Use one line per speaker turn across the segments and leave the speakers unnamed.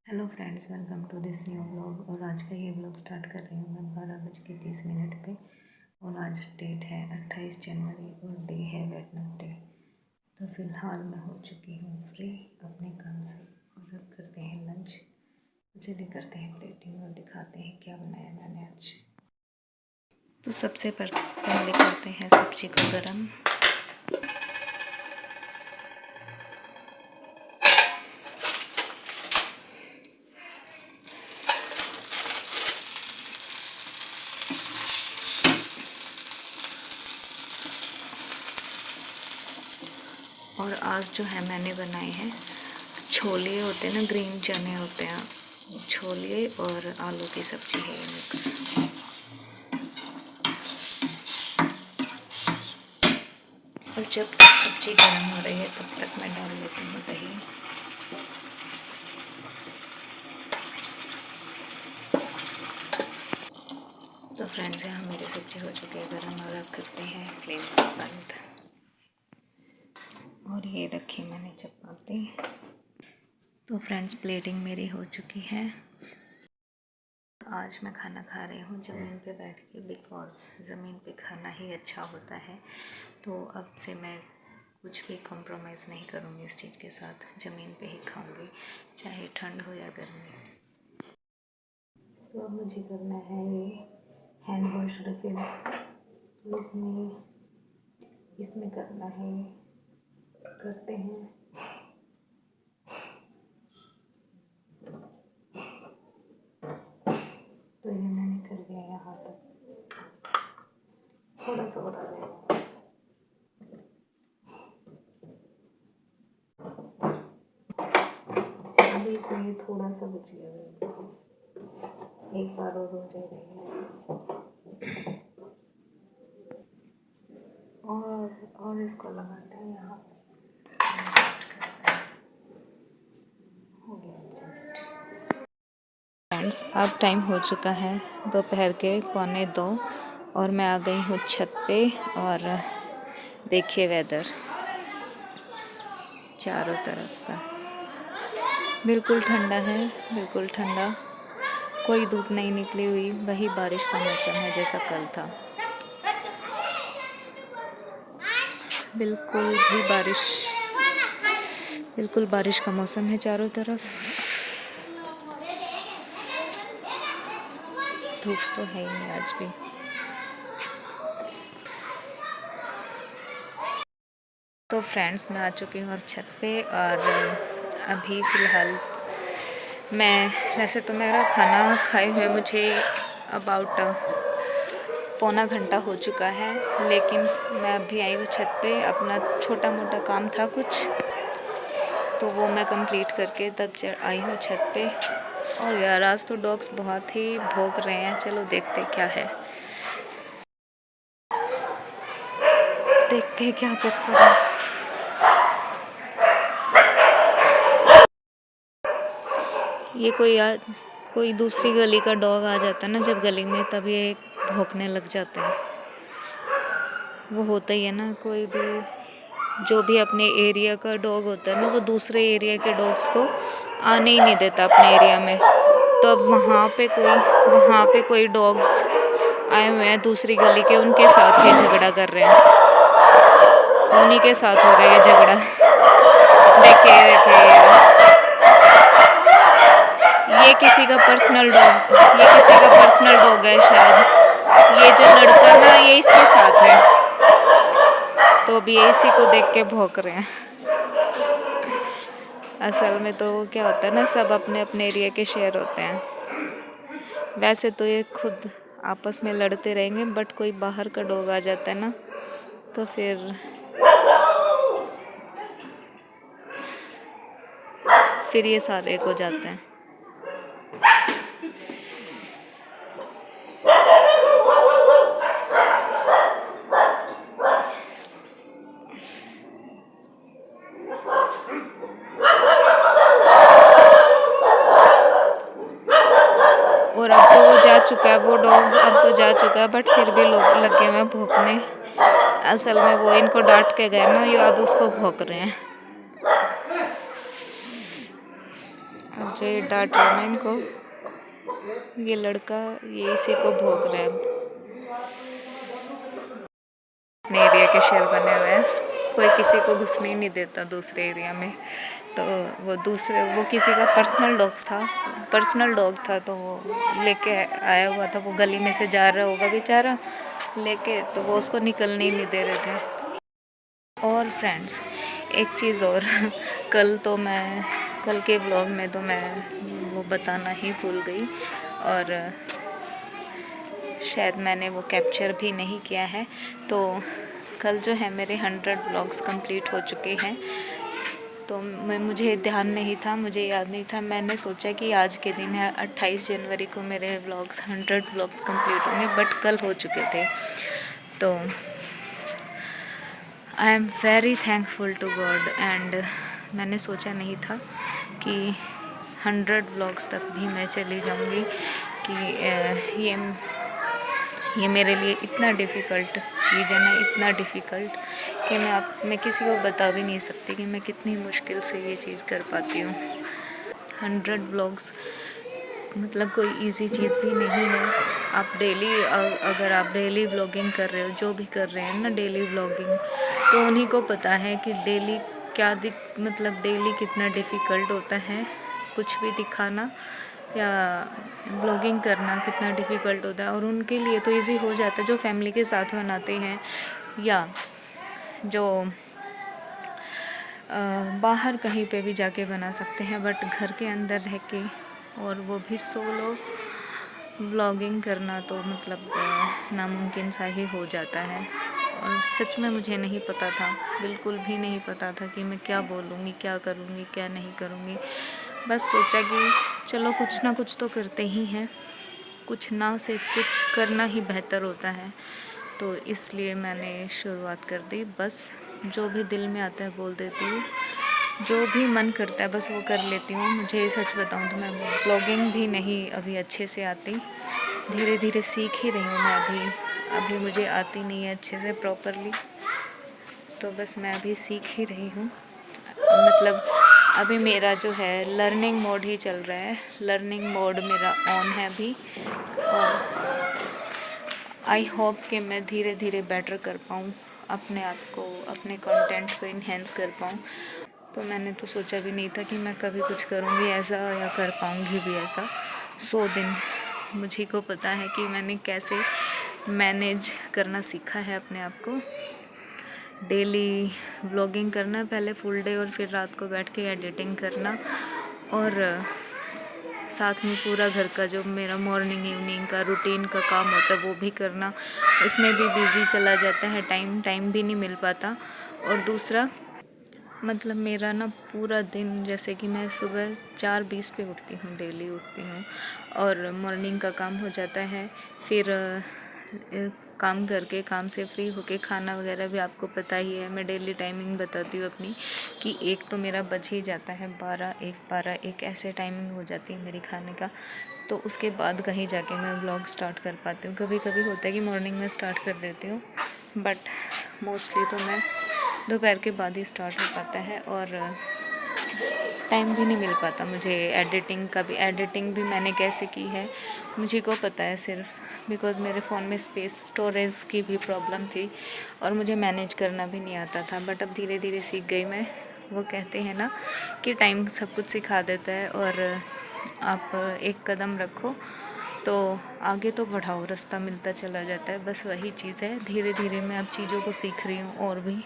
Hello friends, welcome to this new vlog. और आज का ये व्लॉग स्टार्ट कर रही हूँ मैं 12:30 पे। और आज डेट है 28 जनवरी और डे है वेडनेसडे। तो फ़िलहाल मैं हो चुकी हूँ फ्री अपने काम से और अब करते हैं लंच। चलिए करते हैं प्लेटिंग और दिखाते हैं क्या बनाया मैंने आज। तो सबसे पहले करते हैं सब्जी को गर्म। और आज जो है मैंने बनाए हैं छोले, होते हैं ना, ग्रीन चने होते हैं, छोले और आलू की सब्जी है ये मिक्स। और जब सब्जी गर्म हो रही है तब तक मैं डाल लेती हूँ दही। तो फ्रेंड्स, यहाँ मेरी सब्जी हो चुकी है गर्म और अब करते हैं फ्लेम को बंद। और ये रखी मैंने चपाती। तो फ्रेंड्स, प्लेटिंग मेरी हो चुकी है। आज मैं खाना खा रही हूँ ज़मीन पे बैठ के, बिकॉज़ ज़मीन पे खाना ही अच्छा होता है। तो अब से मैं कुछ भी कॉम्प्रोमाइज़ नहीं करूँगी इस चीज़ के साथ, ज़मीन पे ही खाऊँगी चाहे ठंड हो या गर्मी। तो अब मुझे करना है ये हैंड वॉश रिफिल। तो इसमें करना है, करते हैं। तो ये मैंने कर दिया यहाँ तक, थोड़ा सा और रह गया। अभी इसमें थोड़ा सा बच गया, एक बार और हो जाएगा। और इसको लगाते हैं यहाँ पे, एडजस्ट करते हैं। हो गया एडजस्ट। फ्रेंड्स, अब टाइम हो चुका है दोपहर के 1:45 और मैं आ गई हूँ छत पे। और देखिए वेदर चारों तरफ का बिल्कुल ठंडा है, बिल्कुल ठंडा। कोई धूप नहीं निकली हुई, वही बारिश का मौसम है जैसा कल था। बिल्कुल बारिश का मौसम है चारों तरफ। धूप तो है ही नहीं आज भी। तो फ्रेंड्स, मैं आ चुकी हूँ अब छत पे। और अभी फ़िलहाल मैं, वैसे तो मेरा खाना खाए हुए मुझे अबाउट पौना घंटा हो चुका है, लेकिन मैं अभी आई हूँ छत पे। अपना छोटा मोटा काम था कुछ, तो वो मैं कंप्लीट करके तब आई हूँ छत पे। और यार, आज तो डॉग्स बहुत ही भौंक रहे हैं। चलो देखते क्या है, देखते क्या चक्कर है। ये कोई दूसरी गली का डॉग आ जाता है ना जब गली में, तब ये भौंकने लग जाते हैं। वो होता ही है ना, कोई भी जो भी अपने एरिया का डॉग होता है ना, वो दूसरे एरिया के डॉग्स को आने ही नहीं देता अपने एरिया में। तो अब वहाँ पे कोई डॉग्स आए हुए हैं दूसरी गली के, उनके साथ ये झगड़ा कर रहे हैं। तो उन्हीं के साथ हो रहा है ये झगड़ा। देखिए ये किसी का पर्सनल डॉग है शायद। ये जो लड़का ना, ये इसके साथ है। तो अभी ये इसी को देख के भौंक रहे हैं। असल में तो वो क्या होता है ना, सब अपने अपने एरिया के शेर होते हैं। वैसे तो ये खुद आपस में लड़ते रहेंगे, बट कोई बाहर का डॉग आ जाता है ना, तो फिर ये सारे को जाते हैं। और अब तो वो जा चुका है, वो डॉग अब तो जा चुका है, बट फिर भी लोग लगे हुए भौंकने। असल में वो इनको डांट के गए ना, ये अब उसको भौंक रहे हैं। अजय डांट रहा है इनको, ये लड़का ये इसी को भोग रहा है। अपने एरिया के शेर बने हुए हैं, कोई किसी को घुसने ही नहीं देता दूसरे एरिया में। तो वो किसी का पर्सनल डॉग था तो वो लेके आया हुआ था, वो गली में से जा रहा होगा बेचारा लेके, तो वो उसको निकलने ही नहीं दे रहे थे। और फ्रेंड्स एक चीज़ और कल के व्लॉग में तो मैं वो बताना ही भूल गई, और शायद मैंने वो कैप्चर भी नहीं किया है। तो कल जो है मेरे 100 व्लॉग्स कंप्लीट हो चुके हैं। तो मुझे ध्यान नहीं था, मुझे याद नहीं था, मैंने सोचा कि आज के दिन है 28 जनवरी को मेरे व्लॉग्स 100 व्लॉग्स कंप्लीट होंगे, बट कल हो चुके थे। तो I am very thankful to God, and मैंने सोचा नहीं था कि 100 व्लॉग्स तक भी मैं चली जाऊंगी, कि ये मेरे लिए इतना डिफ़िकल्ट चीज़ है ना, इतना डिफ़िकल्ट कि मैं किसी को बता भी नहीं सकती कि मैं कितनी मुश्किल से ये चीज़ कर पाती हूँ। 100 व्लॉग्स मतलब कोई इजी चीज़ भी नहीं है। आप अगर आप डेली व्लॉगिंग कर रहे हो, जो भी कर रहे हैं ना डेली व्लॉगिंग, तो उन्हीं को पता है कि डेली मतलब डेली कितना डिफ़िकल्ट होता है कुछ भी दिखाना या ब्लॉगिंग करना कितना डिफ़िकल्ट होता है। और उनके लिए तो इजी हो जाता है जो फैमिली के साथ बनाते हैं या जो बाहर कहीं पे भी जाके बना सकते हैं, बट घर के अंदर रह के और वो भी सोलो ब्लॉगिंग करना तो मतलब नामुमकिन सा ही हो जाता है। और सच में मुझे नहीं पता था, बिल्कुल भी नहीं पता था कि मैं क्या बोलूँगी, क्या करूँगी, क्या नहीं करूँगी। बस सोचा कि चलो कुछ ना कुछ तो करते ही हैं, कुछ ना से कुछ करना ही बेहतर होता है। तो इसलिए मैंने शुरुआत कर दी, बस जो भी दिल में आता है बोल देती हूँ, जो भी मन करता है बस वो कर लेती हूँ। मुझे सच बताऊँ तो मैं ब्लॉगिंग भी नहीं अभी अच्छे से आती, धीरे धीरे सीख ही रही हूँ मैं अभी मुझे आती नहीं है अच्छे से प्रॉपरली, तो बस मैं अभी सीख ही रही हूँ। मतलब अभी मेरा जो है लर्निंग मोड ही चल रहा है, लर्निंग मोड मेरा ऑन है अभी, और आई होप कि मैं धीरे धीरे बेटर कर पाऊँ अपने आप को, अपने कंटेंट को इन्हेंस कर पाऊँ। तो मैंने तो सोचा भी नहीं था कि मैं कभी कुछ करूँगी ऐसा या कर पाऊँगी भी ऐसा। 100 दिन मुझे को पता है कि मैंने कैसे मैनेज करना सीखा है अपने आप को। डेली व्लॉगिंग करना, पहले फुल डे और फिर रात को बैठ के एडिटिंग करना, और साथ में पूरा घर का जो मेरा मॉर्निंग इवनिंग का रूटीन का काम होता है वो भी करना, उसमें भी बिज़ी चला जाता है, टाइम भी नहीं मिल पाता। और दूसरा मतलब मेरा ना पूरा दिन, जैसे कि मैं सुबह 4:20 पे उठती हूँ, डेली उठती हूँ, और मॉर्निंग का काम हो जाता है, फिर काम करके काम से फ्री होके खाना वगैरह भी आपको पता ही है, मैं डेली टाइमिंग बताती हूँ अपनी कि एक तो मेरा बच ही जाता है 12-1 ऐसे टाइमिंग हो जाती है मेरी खाने का। तो उसके बाद कहीं जाके मैं व्लॉग स्टार्ट कर पाती हूँ। कभी कभी होता है कि मॉर्निंग में स्टार्ट कर देती हूँ, बट मोस्टली तो मैं दोपहर के बाद ही स्टार्ट हो पाता है, और टाइम भी नहीं मिल पाता मुझे एडिटिंग का भी। एडिटिंग भी मैंने कैसे की है मुझे को पता है, सिर्फ बिकॉज़ मेरे फ़ोन में स्टोरेज की भी प्रॉब्लम थी और मुझे मैनेज करना भी नहीं आता था, बट अब धीरे धीरे सीख गई मैं। वो कहते हैं ना कि टाइम सब कुछ सिखा देता है, और आप एक कदम रखो तो आगे तो बढ़ाओ, रास्ता मिलता चला जाता है। बस वही चीज़ है, धीरे धीरे मैं अब चीज़ों को सीख रही हूँ और भी,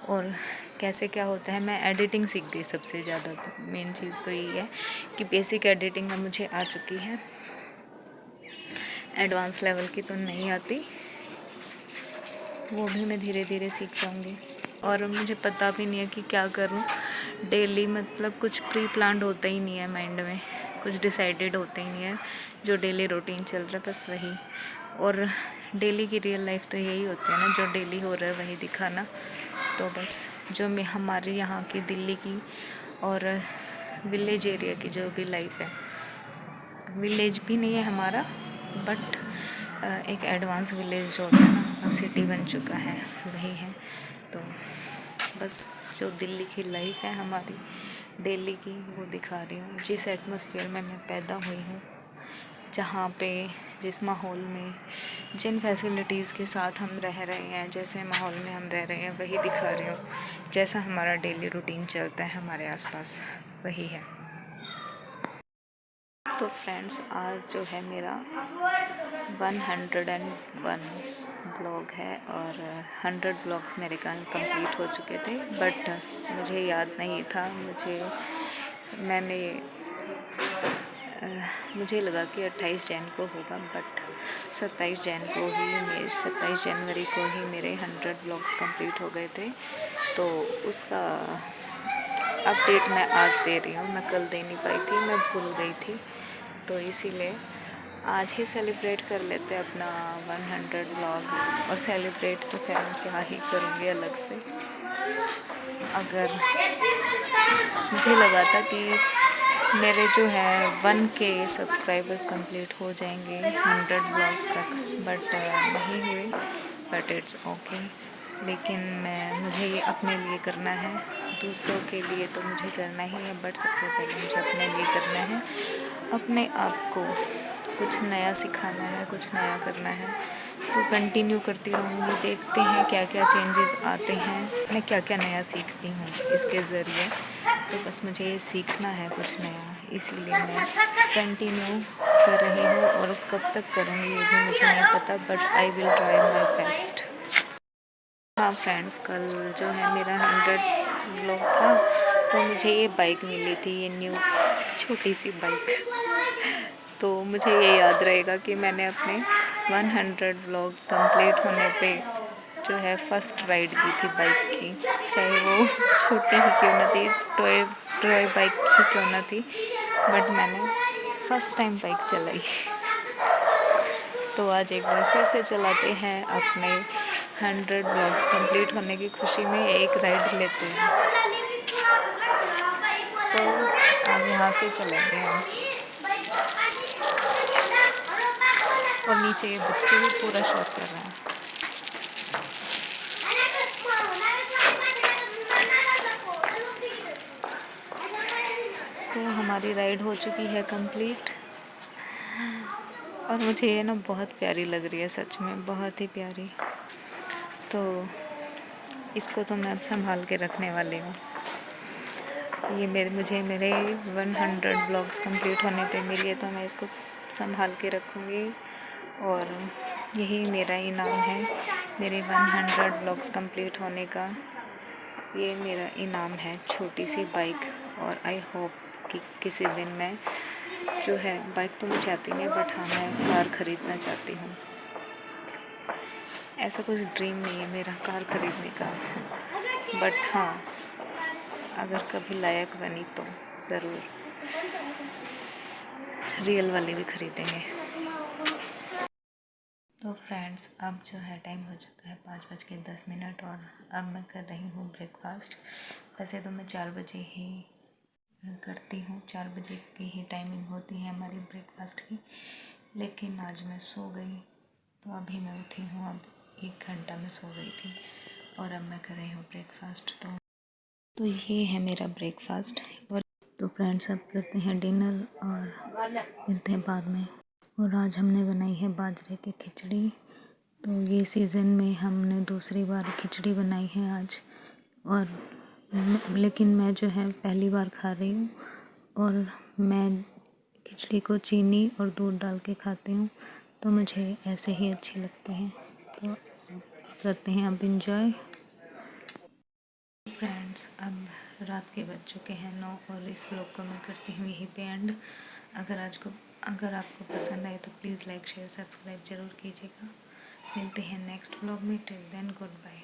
और कैसे क्या होता है। मैं एडिटिंग सीख गई, सबसे ज़्यादा मेन चीज़ तो यही है कि बेसिक एडिटिंग अब मुझे आ चुकी है, एडवांस लेवल की तो नहीं आती, वो भी मैं धीरे धीरे सीख जाऊँगी। और मुझे पता भी नहीं है कि क्या करूँ डेली, मतलब कुछ प्री प्लान्ड होता ही नहीं है माइंड में, कुछ डिसाइडेड होता ही नहीं है, जो डेली रूटीन चल रहा है बस वही। और डेली की रियल लाइफ तो यही होती है ना, जो डेली हो रहा है वही दिखाना। तो बस जो मैं हमारे यहाँ की दिल्ली की और विलेज एरिया की जो भी लाइफ है, विलेज भी नहीं है हमारा, बट एक एडवांस विलेज जो होता है ना, अब सिटी बन चुका है, वही है। तो बस जो दिल्ली की लाइफ है हमारी, डेली की वो दिखा रही हूँ। जिस एटमॉस्फेयर में मैं पैदा हुई हूँ, जहाँ पे जिस माहौल में जिन फैसिलिटीज़ के साथ हम रह रहे हैं, जैसे माहौल में हम रह रहे हैं वही दिखा रही हूँ। जैसा हमारा डेली रूटीन चलता है हमारे आसपास वही है। तो फ्रेंड्स, आज जो है मेरा 101 ब्लॉग है और 100 ब्लॉग्स मेरे कंप्लीट हो चुके थे, बट मुझे याद नहीं था। मुझे लगा कि 28 जैन को होगा, बट 27 जनवरी को ही मेरे 100 ब्लॉग्स कंप्लीट हो गए थे। तो उसका अपडेट मैं आज दे रही हूँ। मैं कल दे नहीं पाई थी, मैं भूल गई थी, तो इसीलिए आज ही सेलिब्रेट कर लेते हैं अपना 100 ब्लॉग। और सेलिब्रेट तो खैर मैं क्या ही करूँगी अलग से। अगर मुझे लगा था कि मेरे जो है 1K सब्सक्राइबर्स कंप्लीट हो जाएंगे 100 ब्लॉग्स तक, बट नहीं हुए, बट इट्स ओके। लेकिन मुझे ये अपने लिए करना है, दूसरों के लिए तो मुझे करना ही है, बट सबसे पहले मुझे अपने लिए करना है। अपने आप को कुछ नया सिखाना है, कुछ नया करना है, तो कंटिन्यू करती रहूँगी। देखते हैं क्या क्या चेंजेस आते हैं, मैं क्या क्या नया सीखती हूँ इसके ज़रिए। तो बस मुझे ये सीखना है कुछ नया, इसीलिए मैं कंटिन्यू कर रही हूँ। और कब तक करूँगी ये भी मुझे नहीं पता, but I will try my best. हाँ फ्रेंड्स, कल जो है मेरा 100 ब्लॉग था, तो मुझे ये बाइक मिली थी, ये न्यू छोटी सी बाइक। तो मुझे ये याद रहेगा कि मैंने अपने 100 ब्लॉग कंप्लीट होने पे जो है फर्स्ट राइड की थी बाइक की, चाहे वो छोटी ही क्यों ना थी, टॉय बाइक ही क्यों ना थी, बट मैंने फर्स्ट टाइम बाइक चलाई। तो आज एक बार फिर से चलाते हैं, अपने 100 ब्लॉग्स कंप्लीट होने की खुशी में एक राइड लेते हैं। तो अब यहाँ से चलेंगे हम। और नीचे ये बच्चे भी पूरा शौक कर रहे हैं। तो हमारी राइड हो चुकी है कंप्लीट, और मुझे ये ना बहुत प्यारी लग रही है, सच में बहुत ही प्यारी। तो इसको तो मैं अब संभाल के रखने वाली हूँ। ये मुझे मेरे 100 ब्लॉग्स कंप्लीट होने पे मिली है, तो मैं इसको संभाल के रखूँगी। और यही मेरा इनाम है, मेरे 100 ब्लॉग्स कंप्लीट होने का। ये मेरा इनाम है, छोटी सी बाइक। और आई होप कि किसी दिन मैं जो है, बाइक तो मुझे आती नहीं, बट हाँ मैं कार ख़रीदना चाहती हूँ। ऐसा कुछ ड्रीम नहीं है मेरा कार ख़रीदने का, बट हाँ अगर कभी लायक बनी तो ज़रूर रियल वाली भी ख़रीदेंगे। तो फ्रेंड्स, अब जो है टाइम हो चुका है 5:10, और अब मैं कर रही हूँ ब्रेकफास्ट। वैसे तो मैं 4 बजे ही करती हूँ, 4 बजे की ही टाइमिंग होती है हमारी ब्रेकफास्ट की, लेकिन आज मैं सो गई, तो अभी मैं उठी हूँ। अब 1 घंटा मैं सो गई थी, और अब मैं कर रही हूँ ब्रेकफास्ट। तो ये है मेरा ब्रेकफास्ट। और तो फ्रेंड्स, अब करते हैं डिनर और मिलते हैं बाद में। और आज हमने बनाई है बाजरे की खिचड़ी। तो ये सीज़न में हमने दूसरी बार खिचड़ी बनाई है आज, और लेकिन मैं जो है पहली बार खा रही हूँ, और मैं खिचड़ी को चीनी और दूध डाल के खाती हूँ, तो मुझे ऐसे ही अच्छी लगती हैं। तो करते हैं अब इंजॉय। फ्रेंड्स, अब रात के बज चुके हैं 9, और इस व्लॉग को मैं करती हूँ यहीं पे एंड। अगर आपको पसंद आए तो प्लीज़ लाइक शेयर सब्सक्राइब ज़रूर कीजिएगा। मिलते हैं नेक्स्ट व्लॉग में। Till then, good bye.